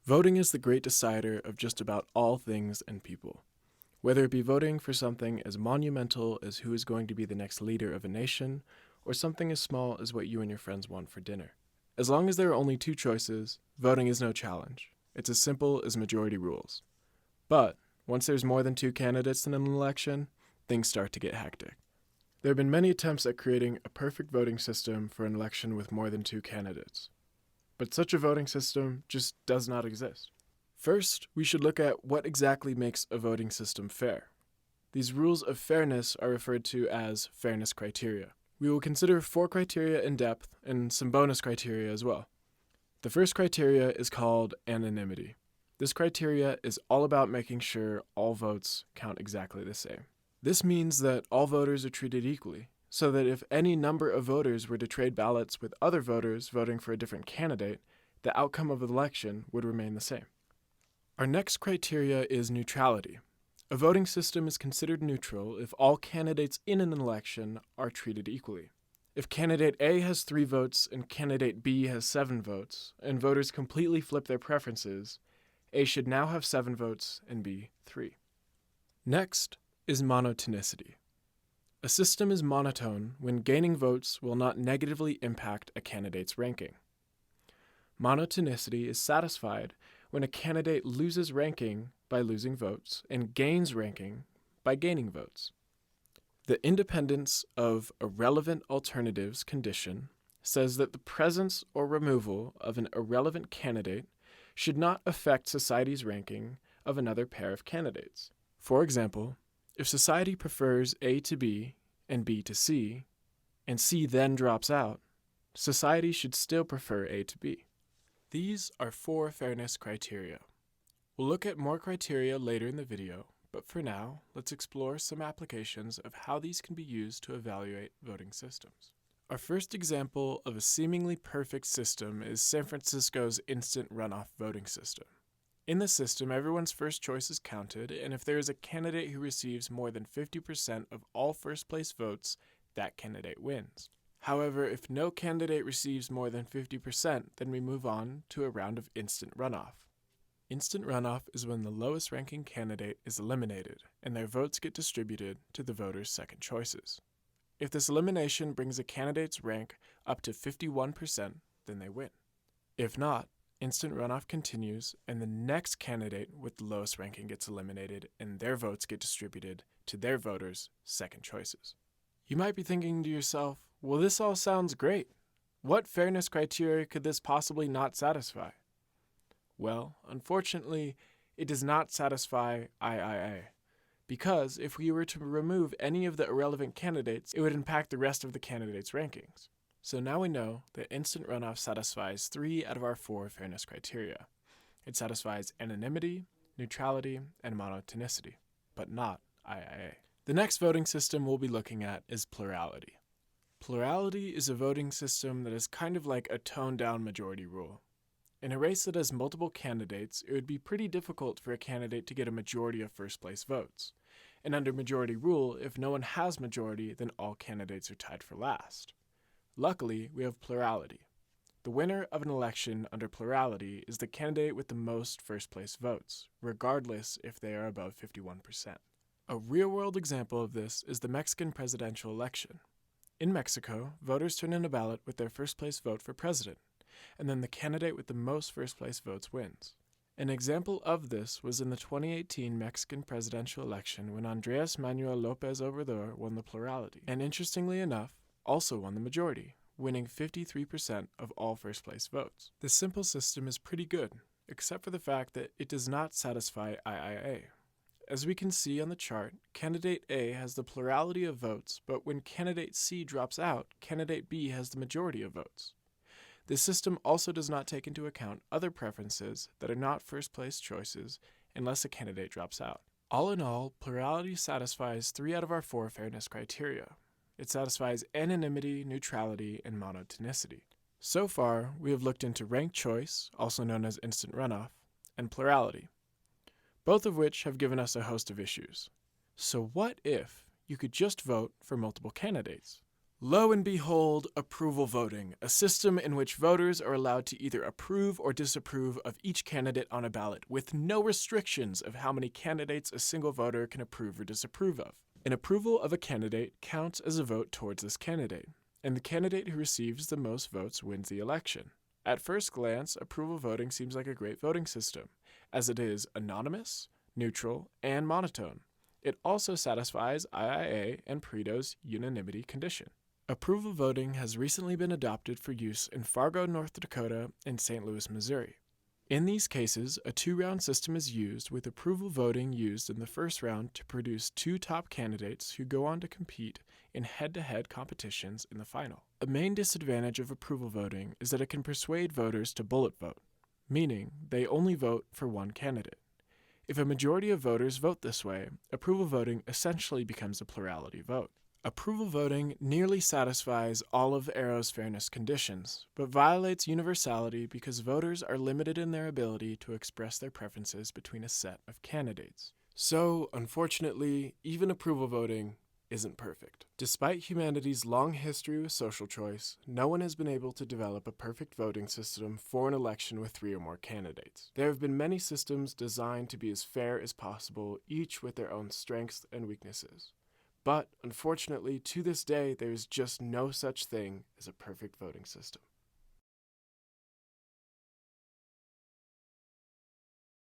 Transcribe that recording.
Voting is the great decider of just about all things and people. Whether it be voting for something as monumental as who is going to be the next leader of a nation, or something as small as what you and your friends want for dinner. As long as there are only two choices, voting is no challenge. It's as simple as majority rules. But once there's more than two candidates in an election, things start to get hectic. There have been many attempts at creating a perfect voting system for an election with more than two candidates. But such a voting system just does not exist. First, we should look at what exactly makes a voting system fair. These rules of fairness are referred to as fairness criteria. We will consider 4 criteria in depth and some bonus criteria as well. The first criteria is called anonymity. This criteria is all about making sure all votes count exactly the same. This means that all voters are treated equally, so that if any number of voters were to trade ballots with other voters voting for a different candidate, the outcome of the election would remain the same. Our next criteria is neutrality. A voting system is considered neutral if all candidates in an election are treated equally. If candidate A has 3 votes and candidate B has 7 votes, and voters completely flip their preferences, A should now have 7 votes and B 3. Next is monotonicity. A system is monotone when gaining votes will not negatively impact a candidate's ranking. Monotonicity is satisfied when a candidate loses ranking by losing votes and gains ranking by gaining votes. The independence of irrelevant alternatives condition says that the presence or removal of an irrelevant candidate should not affect society's ranking of another pair of candidates. For example, if society prefers A to B and B to C, and C then drops out, society should still prefer A to B. These are 4 fairness criteria. We'll look at more criteria later in the video, but for now, let's explore some applications of how these can be used to evaluate voting systems. Our first example of a seemingly perfect system is San Francisco's instant runoff voting system. In the system, everyone's first choice is counted, and if there is a candidate who receives more than 50% of all first-place votes, that candidate wins. However, if no candidate receives more than 50%, then we move on to a round of instant runoff. Instant runoff is when the lowest-ranking candidate is eliminated, and their votes get distributed to the voters' second choices. If this elimination brings a candidate's rank up to 51%, then they win. If not, instant runoff continues, and the next candidate with the lowest ranking gets eliminated, and their votes get distributed to their voters' second choices. You might be thinking to yourself, well, this all sounds great. What fairness criteria could this possibly not satisfy? Well, unfortunately, it does not satisfy III, because if we were to remove any of the irrelevant candidates, it would impact the rest of the candidates' rankings. So now we know that instant runoff satisfies 3 out of our 4 fairness criteria. It satisfies anonymity, neutrality, and monotonicity, but not III. The next voting system we'll be looking at is plurality. Plurality is a voting system that is kind of like a toned-down majority rule. In a race that has multiple candidates, it would be pretty difficult for a candidate to get a majority of first-place votes. And under majority rule, if no one has majority, then all candidates are tied for last. Luckily, we have plurality. The winner of an election under plurality is the candidate with the most first-place votes, regardless if they are above 51%. A real-world example of this is the Mexican presidential election. In Mexico, voters turn in a ballot with their first-place vote for president, and then the candidate with the most first-place votes wins. An example of this was in the 2018 Mexican presidential election when Andrés Manuel López Obrador won the plurality, and interestingly enough, also won the majority, winning 53% of all first-place votes. This simple system is pretty good, except for the fact that it does not satisfy III. As we can see on the chart, candidate A has the plurality of votes, but when candidate C drops out, candidate B has the majority of votes. This system also does not take into account other preferences that are not first-place choices unless a candidate drops out. All in all, plurality satisfies 3 out of our 4 fairness criteria. It satisfies anonymity, neutrality, and monotonicity. So far, we have looked into ranked choice, also known as instant runoff, and plurality, both of which have given us a host of issues. So what if you could just vote for multiple candidates? Lo and behold, approval voting, a system in which voters are allowed to either approve or disapprove of each candidate on a ballot, with no restrictions of how many candidates a single voter can approve or disapprove of. An approval of a candidate counts as a vote towards this candidate, and the candidate who receives the most votes wins the election. At first glance, approval voting seems like a great voting system, as it is anonymous, neutral, and monotone. It also satisfies IIA and Pareto's unanimity condition. Approval voting has recently been adopted for use in Fargo, North Dakota, and St. Louis, Missouri. In these cases, a two-round system is used, with approval voting used in the first round to produce two top candidates who go on to compete in head-to-head competitions in the final. A main disadvantage of approval voting is that it can persuade voters to bullet vote, meaning they only vote for one candidate. If a majority of voters vote this way, approval voting essentially becomes a plurality vote. Approval voting nearly satisfies all of Arrow's fairness conditions, but violates universality because voters are limited in their ability to express their preferences between a set of candidates. So, unfortunately, even approval voting isn't perfect. Despite humanity's long history with social choice, no one has been able to develop a perfect voting system for an election with 3 or more candidates. There have been many systems designed to be as fair as possible, each with their own strengths and weaknesses. But, unfortunately, to this day, there is just no such thing as a perfect voting system.